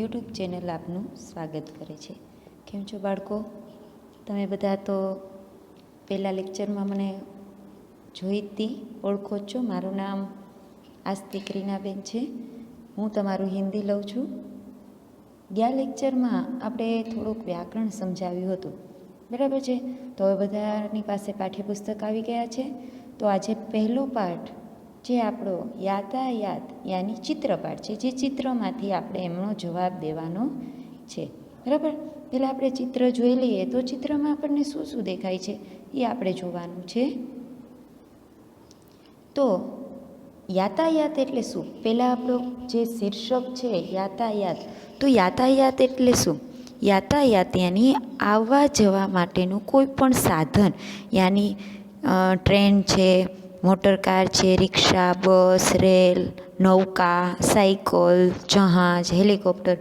YouTube channel આપનું સ્વાગત કરે છે। કેમ છો બાળકો? તમે બધા તો પહેલાં લેક્ચરમાં મને જોઈ હતી, ઓળખો છો। મારું નામ આસ્તિક રીનાબેન છે। હું તમારું હિન્દી લઉં છું। ગયા લેક્ચરમાં આપણે થોડુંક વ્યાકરણ સમજાવ્યું હતું, બરાબર છે? તો હવે બધાની પાસે પાઠ્યપુસ્તક આવી ગયા છે। તો આજે પહેલો પાઠ જે આપણો યાતાયાત યાની ચિત્રપાઠ છે, જે ચિત્રમાંથી આપણે એમનો જવાબ દેવાનો છે, બરાબર? પહેલાં આપણે ચિત્ર જોઈ લઈએ તો ચિત્રમાં આપણને શું શું દેખાય છે એ આપણે જોવાનું છે। તો યાતાયાત એટલે શું? પહેલાં આપણો જે શીર્ષક છે યાતાયાત, તો યાતાયાત એટલે શું? યાતાયાત યાની આવવા જવા માટેનું કોઈ પણ સાધન, યાની ટ્રેન છે, મોટર કાર છે, રિક્ષા, બસ, રેલ, નૌકા, સાયકલ, જહાજ, હેલિકોપ્ટર,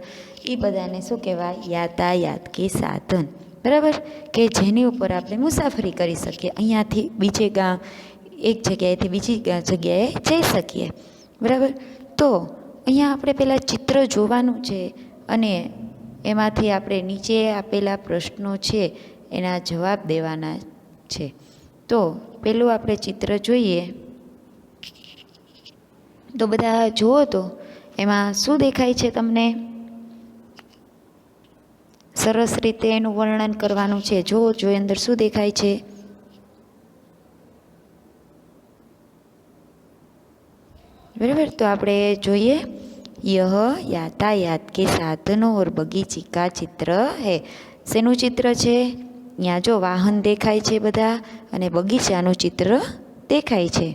એ બધાને શું કહેવાય? યાતાયાત કે સાધન, બરાબર? કે જેની ઉપર આપણે મુસાફરી કરી શકીએ, અહીંયાથી બીજે ગામ, એક જગ્યાએથી બીજી જગ્યાએ જઈ શકીએ, બરાબર? તો અહીંયા આપણે પહેલાં ચિત્ર જોવાનું છે અને એમાંથી આપણે નીચે આપેલા પ્રશ્નો છે એના જવાબ દેવાના છે। તો પેલું આપણે ચિત્ર જોઈએ તો બધા જુઓ, તો એમાં શું દેખાય છે તમને? સરસ રીતે એનું વર્ણન કરવાનું છે। જુઓ અંદર શું દેખાય છે? बराबर, तो आप જોઈએ, यह यातायात के साधनों और बगीचे का चित्र है। શેનું ચિત્ર છે? ત્યાં જો વાહન દેખાય છે બધા, અને બગીચાનું ચિત્ર દેખાય છે।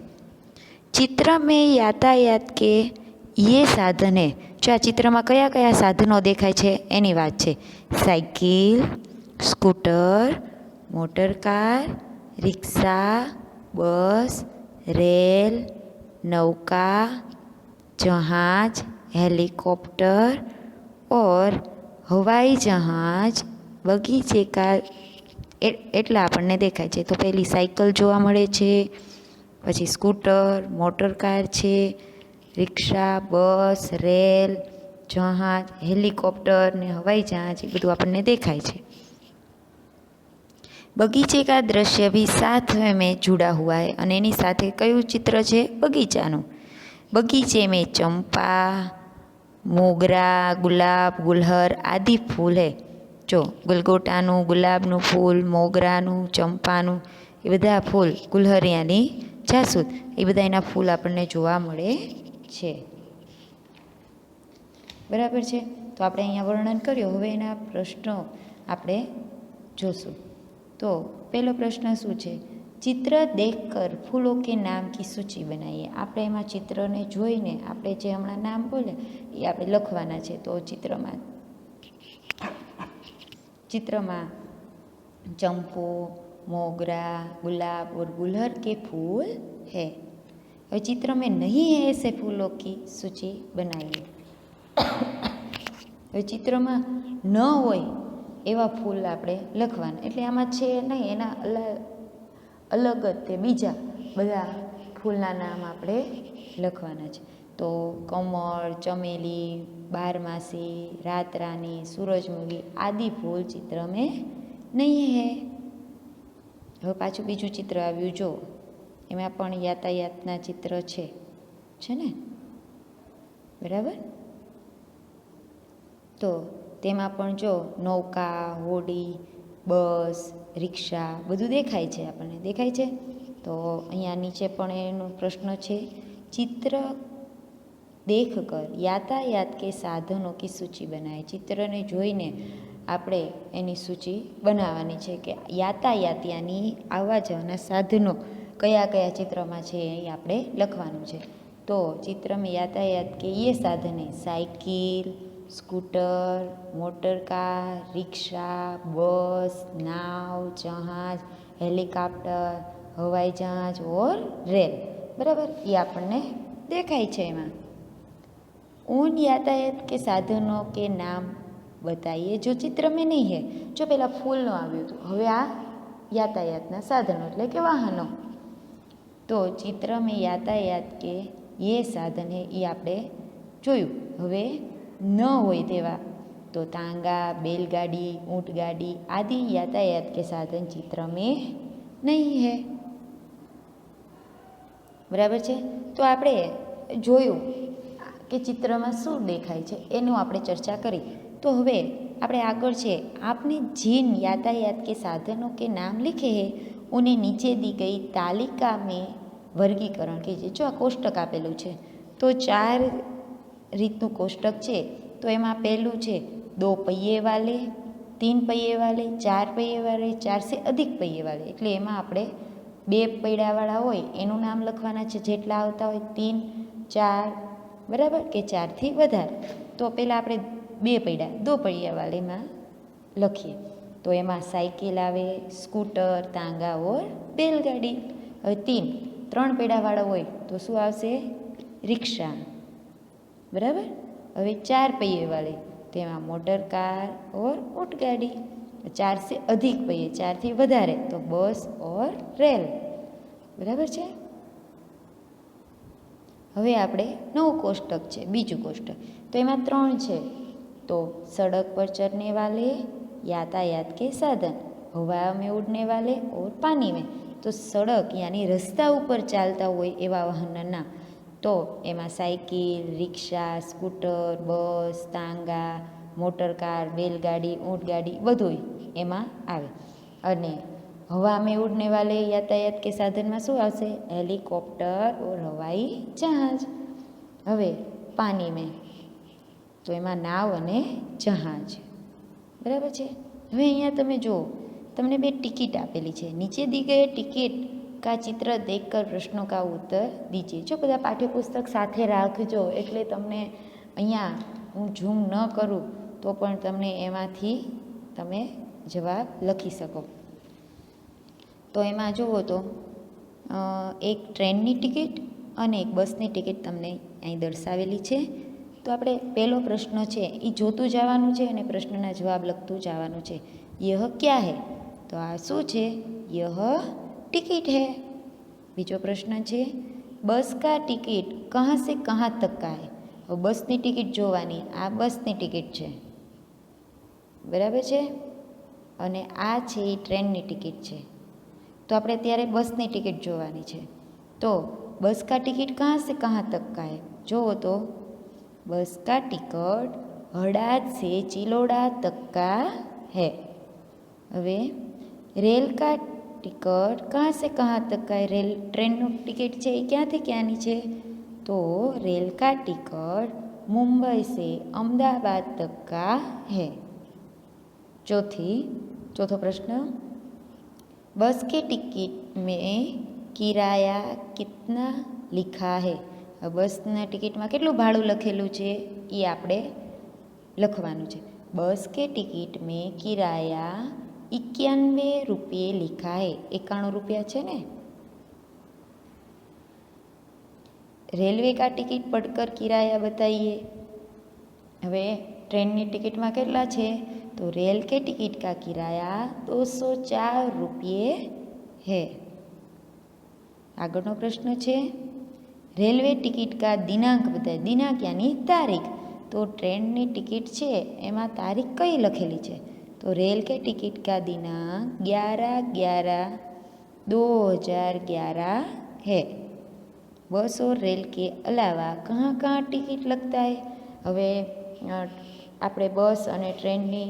चित्र में यातायात के ये साधन है। जो आ चित्र में कया कया साधनों देखाय छे एनी वात छे। Cycle, scooter, motor car, rickshaw, बस, रेल, नौका, जहाज, हेलीकॉप्टर और हवाई जहाज बगीचे का एटला आपने देखाय छे। तो पहली साइकल जोवा मळे छे, पछी स्कूटर, मोटर कार छे, रिक्शा, बस, रेल, जहाज, हेलिकॉप्टर ने हवाई जहाज, ए बधुं आपने देखाय छे। बगीचे का दृश्य भी साथ में जुड़ा हुआ है, और एनी साथे कयुं चित्र छे? बगीचानुं। बगीचे में चंपा, मोगरा, गुलाब, गुलहर आदि फूल है। जो गलगोटानुं, गुलाबनुं फूल, मोगरानुं, चंपानुं, ए बधा फूल, गुलहरियानी जासूद, ए बधा एना फूल आपणे जोवा मळे छे, बराबर छे? तो आपणे अहींया वर्णन कर्युं। हवे एना प्रश्नो आपणे जोशुं। तो पहलो प्रश्न शुं छे? चित्र देखकर फूलों के नाम की सूची बनाइए। आपणे एमां चित्रने जोईने आपणे जे हमणां नाम बोले ए आपणे लखवाना छे। तो चित्रमा चंपो, मोगरा, गुलाब और गुलहर के फूल है। अब चित्र में नहीं है ऐसे फूलों की सूची बनाइए। अब चित्र में न होय एवा फूल आपणे लखवाना, एटले आमां छे नहीं, एना अलग ज ते बीजा बधा फूलना नाम आपणे लखवाना छे। तो कमळ, चमेली, बारमासी, रातरानी, सूरजमुखी आदि फूल चित्र में नहीं है। હવે પાછું બીજું ચિત્ર આવ્યું, જો એમાં પણ યાતાયાતના ચિત્ર છે ને, બરાબર? તો તેમાં પણ જો નૌકા, હોડી, બસ, રિક્ષા બધું દેખાય છે, આપણને દેખાય છે। તો અહીંયા નીચે પણ એનો પ્રશ્ન છે, चित्र देख कर यातायात के साधनों की सूची बनाए। चित्रने जोईने આપણે એની સૂચિ બનાવવાની છે કે યાતાયાત યાની આવવા જવાના સાધનો કયા કયા ચિત્રમાં છે એ આપણે લખવાનું છે। તો ચિત્રમાં યાતાયાત કે ये साधन है cycle, scooter, motor car, rickshaw, बस, नाव, जहाज, हेलिकॉप्टर, हवाई जहाज और रेल, बराबर? ये આપણને દેખાય છે એમાં। उन यातायात के साधनों के नाम बताइए जो चित्र में नहीं है। जो पहला फूलनो आव्युं हतुं, हवे आ यातायातना साधनो एटले के वाहनो। तो चित्र में यातायात के ये साधन है ये आपणे जोयुं। हवे न होय तेवा तो तांगा, बैलगाड़ी, ऊँटगाड़ी आदि यातायात के साधन चित्र में नहीं है। बराबर है। तो આપણે જોયું કે ચિત્રમાં શું દેખાય છે એનું આપણે ચર્ચા કરી। तो હવે આપણે આગળ છે, आपने जिन यातायात के साधनों के नाम लिखे हैं उन्हें नीचे दी गई तालिका में वर्गीकरण कीजिए। जो आ कोष्टक आपेલું છે तो 4 રીતનું કોષ્ટક છે। तो એમાં પહેલું છે 2 पहिए वाले, 3 पहिए वाले, 4 पहिए वाले, 4 से अधिक पहिए वाले। એટલે એમાં આપણે 2 પૈડાવાળા હોય એનું નામ લખવાના છે, જેટલા આવતા હોય 3, 4, બરાબર કે 4 થી વધારે। તો પહેલાં આપણે 2 પૈડા 2 पहिया वालेમાં લખીએ। તો એમાં સાયકલ આવે, સ્કૂટર, તાંગા ઓર બેલગાડી। હવે 3 પૈડાવાળા હોય તો શું આવશે? રિક્ષા, બરાબર। હવે 4 पहिए वाले તેમાં મોટર કાર ઓર ઊંટગાડી। 4 से अधिक पहिए 4 થી વધારે તો બસ ઓર રેલ, બરાબર છે। હવે આપણે નવું કોષ્ટક છે, બીજું કોષ્ટક। તો એમાં 3 છે। तो सड़क पर चलने वाले, यातायात के साधन, हवा में उड़ने वाले और पानी में। तो सड़क यानी रस्ता ऊपर चालता होय एवा वाहनना नाम। तो एमां साइकिल, रिक्शा, स्कूटर, बस, तांगा, मोटरकार, बैलगाड़ी, ऊँटगाड़ी बधुंय एमां आवे। अने हवा में उड़ने वाले यातायात के साधन में शुं आवशे? हेलिकॉप्टर और हवाई जहाज। हवे पानी में तो एमां नाव अने जहाज, बराबर है। हवे अहींया तमे जो तमने 2 टिकिट आपेली है, नीचे दी गई टिकिट का चित्र देखकर प्रश्नों का उत्तर दीजिए। जो बधा पाठ्यपुस्तक साथे राखजो एटले तमने अहींया हूँ झूम न करूँ तो पण तमने एमांथी तमे जवाब लखी सको। तो एमां जुओ तो एक ट्रेननी टिकिट अने एक बसनी टिकिट तमने अहीं दर्शावेली है। तो આપણે પહેલો પ્રશ્ન છે એ જોતું જવાનું છે અને પ્રશ્નના જવાબ લખતું જવાનું છે। यह क्या है? તો આ શું છે? यह टिकट है। બીજો પ્રશ્ન છે बस का टिकट कहाँ से कहाँ तक का है? હવે બસની ટિકિટ જોવાની, આ બસની ટિકિટ છે, બરાબર છે, અને આ છે એ ટ્રેનની ટિકિટ છે। તો આપણે ત્યારે બસની ટિકિટ જોવાની છે। તો बस का टिकट कहाँ से कहाँ तक का है? જોવો તો बस का टिकट हड़ाद से चिलोड़ा तक का है। हवे रेल का टिकट कहाँ से कहाँ तक का है? रेल ट्रेन टिकट है क्या थी क्या नीचे? तो रेल का टिकट मुंबई से अहमदाबाद तक का है। चौथो प्रश्न बस के टिकट में किराया कितना लिखा है? बसना टिकट में केटलुं भाड़ुं लखेलुं छे ए आपणे लखवानुं छे। बस के टिकट में किराया 91 रुपये लिखा है। 91 रुपया छे ने। रेलवे का टिकट पढ़कर किराया बताइए। हवे ट्रेननी टिकट में केटला छे? तो रेल के टिकट का किराया 204 रुपये है। आगळनो प्रश्न छे रेलवे टिकट का दिनांक बताए। दिनांक यानी तारीख। तो ट्रेन की टिकट है एमा तारीख कई लखेली है? तो रेल के टिकट का दिनांक 11/11/2011 है। बस और रेल के अलावा कहाँ कहाँ टिकट लगता है? हवे आपणे बस और ट्रेन की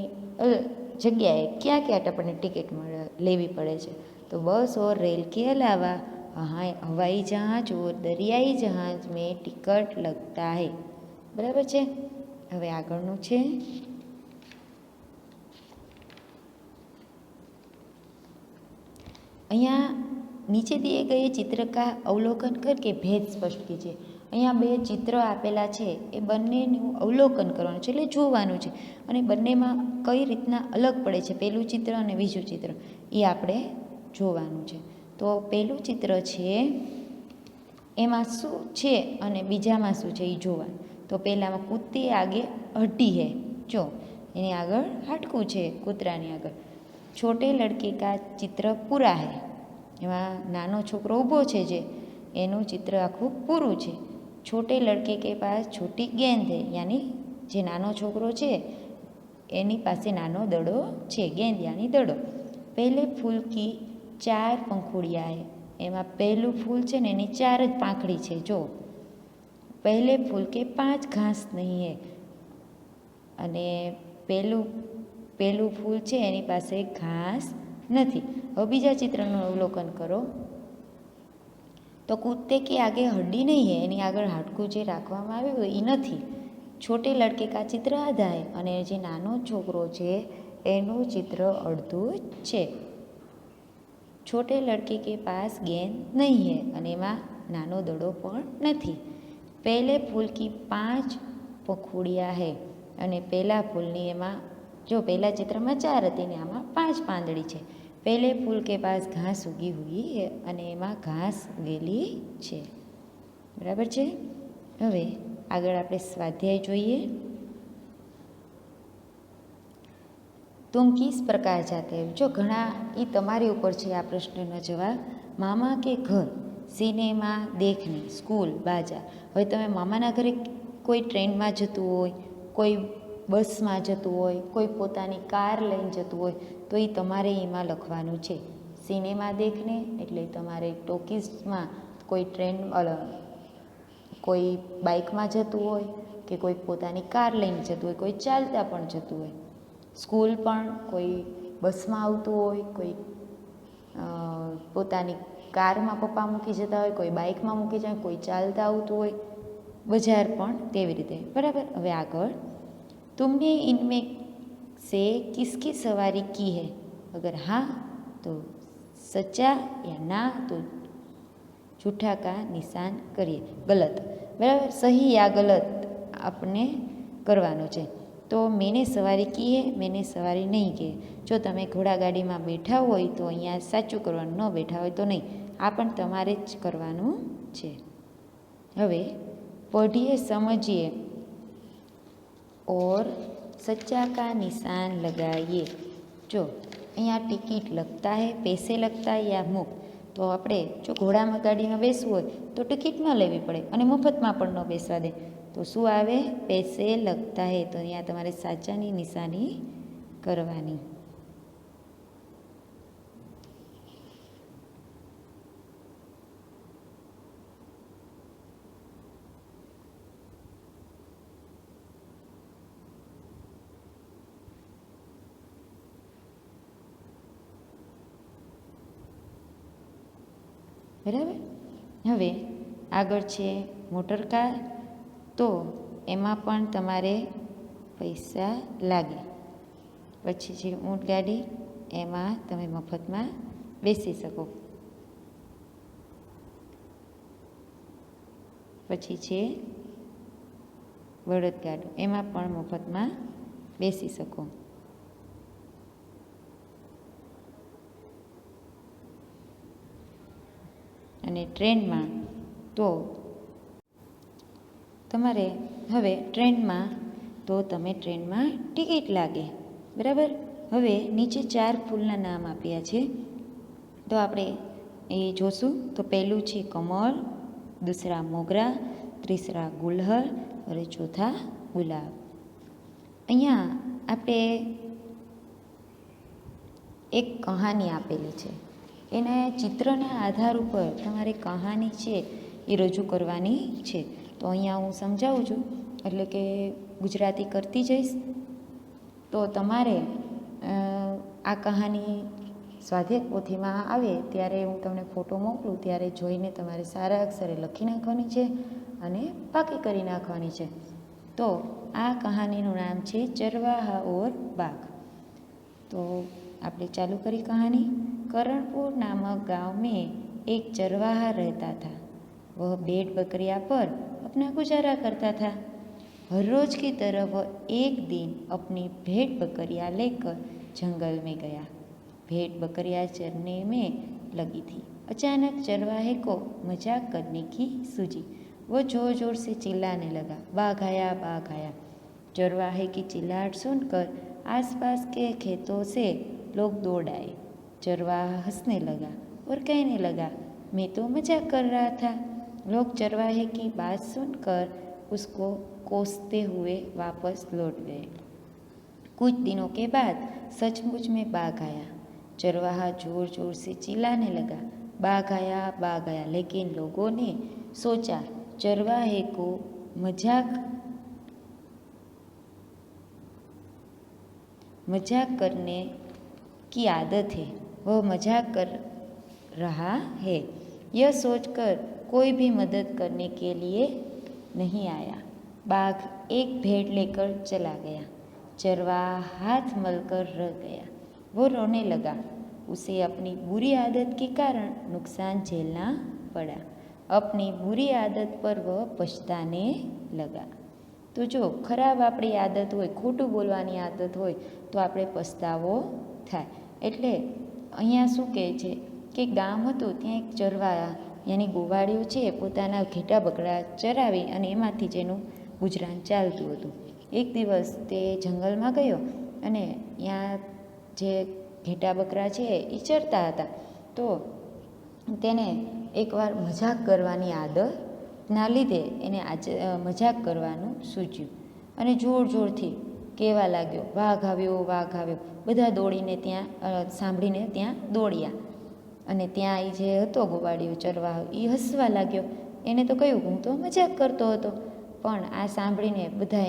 जगह क्या क्या अपने टिकट लेवी पड़े छे? तो बस और रेल के अलावा हवाई जहाज और दरियाई जहाज में टिकट लगता है। बराबर है। हवे आगळनुं छे अहींया नीचे दिए गए चित्र का अवलोकन करके भेद स्पष्ट कीजिए। अहींया 2 चित्र आपेला छे ए बंनेनुं अवलोकन करवानुं छे એટલે જોવાનું છે અને બંનેમાં કઈ રીતના અલગ પડે છે પહેલું ચિત્ર અને બીજું ચિત્ર એ આપણે જોવાનું છે। तो पहलू चित्र है एमां शुं छे अने बीजामां शुं छे ए जोवानुं। तो पहलामां कूती आगे हड्डी है, जो एनी आगळ हाडकूं छे कूतरानी आगळ। छोटे लड़के का चित्र पूरा है। एमां नानो छोकरो ऊभो छे जे एनुं चित्र आखुं पूरुं छे। छोटे लड़के के पास छोटी गेंद है, यानी जे नानो छोकरो छे એની પાસે નાનો દડો છે, ગેંદ યાની દડો. પહેલે ફૂલ કી 4 પંખુડિયા હે. એમાં પહેલું ફૂલ છે ને એની 4 જ પાંખડી છે. જો પહેલે ફૂલ કે 5 ઘાસ નહીં હે, અને પહેલું ફૂલ છે એની પાસે ઘાસ નથી. હવે બીજા ચિત્રનું અવલોકન કરો. તો કૂદતે કે આગે હડ્ડી નહીં હે, એની આગળ હાડકું જે રાખવામાં આવ્યું હોય એ નથી. છોટે લડકે કા ચિત્ર આધા હે, અને જે નાનો છોકરો છે એનું ચિત્ર અડધું જ છે. છોટે લડકે કે પાસ ગેંદ નહીં હે, અને એમાં નાનો દડો પણ નથી. પહેલે ફૂલ કી 5 પંખુડિયા હે, અને પહેલા ફૂલની એમાં જો પહેલા ચિત્રમાં 4 હતી ને આમાં 5 પાંદડી છે. પહેલે ફૂલ કે પાસ ઘાસ ઉગી હુઈ હે, અને એમાં ઘાસ ઉગેલી છે. બરાબર છે. હવે આગળ આપણે સ્વાધ્યાય જોઈએ. તુમ કિસ પ્રકાર જાતે હો. જો ઘણા એ તમારી ઉપર છે આ પ્રશ્નનો જવાબ. મામા કે ઘર, સિનેમા દેખને, સ્કૂલ, બાજાર. હવે તમે મામાના ઘરે કોઈ ટ્રેનમાં જતું હોય, કોઈ બસમાં જતું હોય, કોઈ પોતાની કાર લઈને જતું હોય, તો એ તમારે એમાં લખવાનું છે. સિનેમા દેખને એટલે તમારે ટોકીઝમાં, કોઈ ટ્રેન કોઈ બાઇકમાં જતું હોય કે કોઈ પોતાની કાર લઈને જતું હોય, કોઈ ચાલતા પણ જતું હોય. સ્કૂલ પણ કોઈ બસમાં આવતું હોય, કોઈ પોતાની કારમાં પપ્પા મૂકી જતા હોય, કોઈ બાઇકમાં મૂકી જાય, કોઈ ચાલતા આવતું હોય. બજાર પણ તેવી રીતે. બરાબર. હવે આગળ, तुमने इनमें से किसकी सवारी की है? अगर हाँ तो सच्चा, या ना तो झूठा का निशान करिए. गलत. बराबर. सही या गलत आपने કરવાનો છે. તો મેને સવારી કી હે, મેને સવારી નહીં की. જો તમે ઘોડાગાડીમાં બેઠા હોય તો અહીંયા સાચું કરવાનું, ન બેઠા હોય તો નહીં. આ પણ તમારે જ કરવાનું છે. હવે પઢીએ, સમજીએ और सच्चा का निशान लगाइए. જો અહીંયા ટિકિટ લગતા હે, પૈસે લગતા હે યા મુફ્ત. તો આપણે જો ઘોડામાં ગાડીમાં બેસવું હોય તો ટિકિટ ન લેવી પડે, અને મફતમાં પણ ન બેસવા દે. તો શું આવે? પૈસે લગતા હે. તો અહીંયા તમારે સાચાની નિશાની કરવાની. બરાબર. હવે આગળ છે મોટર કાર. તો એમાં પણ તમારે પૈસા લાગે. પછી છે ઊંટગાડી, એમાં તમે મફતમાં બેસી શકો. પછી છે બળદગાડું, એમાં પણ મફતમાં બેસી શકો. અને ટ્રેનમાં તો તમારે હવે ટ્રેનમાં તો તમે ટ્રેનમાં ટિકિટ લાગે. બરાબર. હવે નીચે 4 ફૂલના નામ આપ્યા છે, તો આપણે એ જોશું. તો પહેલું છે કમળ, દૂસરા મોગરા, ત્રીસરા ગુલહર અને ચોથા ગુલાબ. અહીંયા આપણે એક કહાની આપેલી છે, એના ચિત્રના આધાર ઉપર તમારે કહાની છે એ રજૂ કરવાની છે. તો અહીંયા હું સમજાવું છું, એટલે કે ગુજરાતી કરતી જઈશ. તો તમારે આ કહાની સ્વાધ્યાય પોથીમાં આવે ત્યારે હું તમને ફોટો મોકલું, ત્યારે જોઈને તમારે સારા અક્ષરે લખી નાખવાની છે અને પાકી કરી નાખવાની છે. તો આ કહાનીનું નામ છે ચરવાહા ઓર બાઘ. તો આપણે ચાલુ કરી કહાની. करणपुर नामक गांव में एक चरवाहा रहता था. वह भेड़ बकरियां पर अपना गुजारा करता था. हर रोज की तरह वह एक दिन अपनी भेड़ बकरियां लेकर जंगल में गया. भेड़ बकरियां चरने में लगी थी. अचानक चरवाहे को मजाक करने की सूझी. वो जोर जोर से चिल्लाने लगा, बाघ आया, बाघ आया. चरवाहे की चिल्लाहट सुनकर आसपास के खेतों से लोग दौड़ आए. चरवाहा हंसने लगा और कहने लगा, मैं तो मजाक कर रहा था. लोग चरवाहे की बात सुनकर उसको कोसते हुए वापस लौट गए. कुछ दिनों के बाद सचमुच में बाघ आया। चरवाहा जोर जोर से चिल्लाने लगा, बाघ आया, लेकिन लोगों ने सोचा चरवाहे को मजाक करने की आदत है, वह मजाक कर रहा है। यह सोचकर कोई भी मदद करने के लिए नहीं आया। बाघ एक भेड़ लेकर चला गया। चरवाहा हाथ मलकर रह गया। वो रोने लगा। उसे अपनी बुरी आदत के कारण नुकसान झेलना पड़ा। अपनी बुरी आदत पर वह पछताने लगा। तो जो खराब આપણી આદત હોય, ખોટું બોલવાની આદત હોય તો આપણે પસ્તાવો થાય. એટલે અહીંયા શું કહે છે કે ગામ હતું ત્યાં એક ચરવાયા યાની ગોવાળીઓ છે પોતાના ઘેટા બકરા ચરાવી અને એમાંથી જ એનું ગુજરાન ચાલતું હતું. એક દિવસ તે જંગલમાં ગયો અને ત્યાં જે ઘેટા બકરા છે એ ચરતા હતા. તો તેને એકવાર મજાક કરવાની આદતના લીધે એને મજાક કરવાનું સૂચ્યું અને જોર જોરથી કહેવા લાગ્યો, વાઘ આવ્યો. બધા દોડીને ત્યાં સાંભળીને ત્યાં દોડ્યા અને ત્યાં એ જે હતો ગોવાળીઓ ચરવાહો એ હસવા લાગ્યો. એને તો કહ્યું હું તો મજાક કરતો હતો, પણ આ સાંભળીને બધા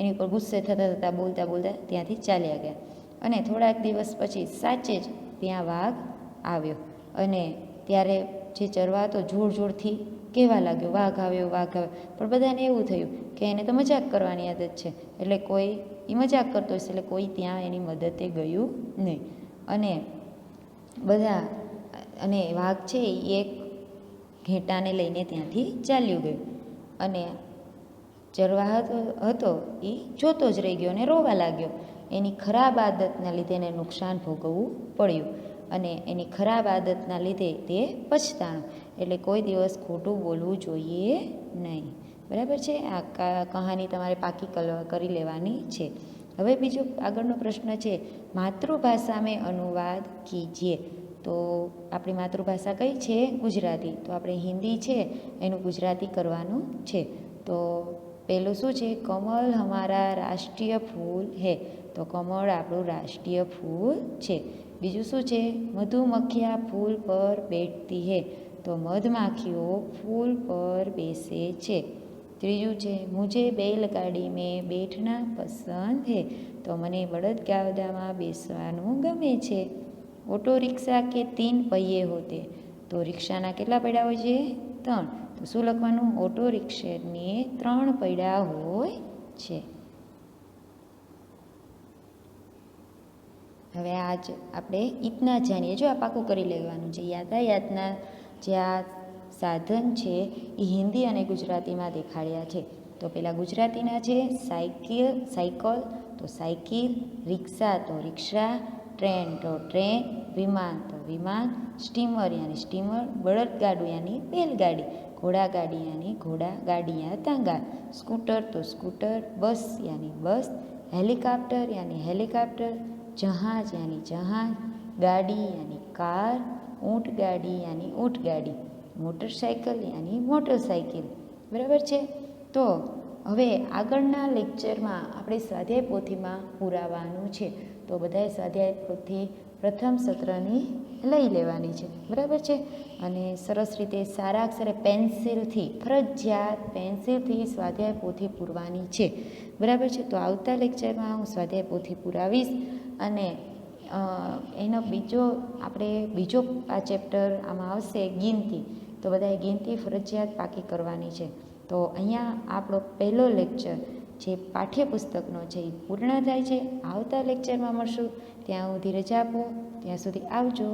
એની પર ગુસ્સે થતાં બોલતા ત્યાંથી ચાલ્યા ગયા. અને થોડાક દિવસ પછી સાચે જ ત્યાં વાઘ આવ્યો અને ત્યારે જે ચરવાહ હતો જોર જોરથી કહેવા લાગ્યો, વાઘ આવ્યો. પણ બધાને એવું થયું કે એને તો મજાક કરવાની આદત છે, એટલે કોઈ એ મજાક કરતો હશે, એટલે કોઈ ત્યાં એની મદદે ગયું નહીં. અને વાઘ છે એ એક ઘેટાને લઈને ત્યાંથી ચાલ્યું ગયું અને ચરવાહ હતો એ જોતો જ રહી ગયો અને રોવા લાગ્યો. એની ખરાબ આદતના લીધે એને નુકસાન ભોગવવું પડ્યું અને એની ખરાબ આદતના લીધે તે પછતાણો. એટલે કોઈ દિવસ ખોટું બોલવું જોઈએ નહીં. બરાબર છે. આ કહાની તમારે પાકી કરી લેવાની છે. હવે બીજો આગળનો પ્રશ્ન છે, માતૃભાષા મેં અનુવાદ કીજીએ. તો આપણી માતૃભાષા કઈ છે? ગુજરાતી. તો આપણે હિન્દી છે એનું ગુજરાતી કરવાનું છે. તો પહેલું શું છે? કમલ હમારા રાષ્ટ્રીય ફૂલ હે. તો કમળ આપણું રાષ્ટ્રીય ફૂલ છે. બીજું શું છે? મધુમક્ખિયા ફૂલ પર બેઠતી હે. તો મધમાખીઓ ફૂલ પર બેસે છે. ત્રીજું છે, મુझे बैलगाड़ी में बैठना पसंद है. તો મને બળદગાડામાં બેસવાનું ગમે છે. ઓટો રિક્ષા કે 3 पहिए होते. તો રિક્ષાના કેટલા પૈડા હોય છે? 3. તો શું લખવાનું? ઓટો રિક્ષાને 3 પૈડા હોય છે. હવે આજ આપણે ઇતના જાણીએ. જો આ પાકું કરી લેવાનું છે. યાતાયાતના જે આ સાધન છે એ હિન્દી અને ગુજરાતીમાં દેખાડ્યા છે. તો પહેલાં ગુજરાતીના છે, સાયકલ તો સાયકલ, રિક્ષા તો રિક્ષા, ટ્રેન તો ટ્રેન, વિમાન તો વિમાન, સ્ટીમર યાની સ્ટીમર, બળદગાડું યાની બેલગાડી, ઘોડાગાડી યાની ઘોડાગાડી યા તાંગા, સ્કૂટર તો સ્કૂટર, બસ યાની બસ, હેલિકોપ્ટર યાની હેલિકોપ્ટર, જહાજ યાની જહાજ, ગાડી યાની કાર, ઊંટગાડી યાની ઊંટગાડી, મોટરસાઇકલ યાની મોટરસાઇકલ. બરાબર છે. તો હવે આગળના લેક્ચરમાં આપણે સ્વાધ્યાય પોથીમાં પુરાવાનું છે. તો બધાએ સ્વાધ્યાય પોથી પ્રથમ સત્રની લઈ લેવાની છે. બરાબર છે. અને સરસ રીતે સારા અક્ષરે પેન્સિલથી, ફરજિયાત પેન્સિલથી સ્વાધ્યાય પોથી પૂરવાની છે. બરાબર છે. તો આવતા લેક્ચરમાં હું સ્વાધ્યાય પોથી પુરાવીશ અને એનો બીજો આ ચેપ્ટર આમાં આવશે ગિનતી. તો બધાએ ગિનતી ફરજિયાત પાકી કરવાની છે. તો અહીંયા આપણો પહેલો લેક્ચર જે પાઠ્યપુસ્તકનો છે એ પૂર્ણ થાય છે. આવતા લેક્ચરમાં મળશું. ત્યાં સુધી રજા આપો. ત્યાં સુધી આવજો.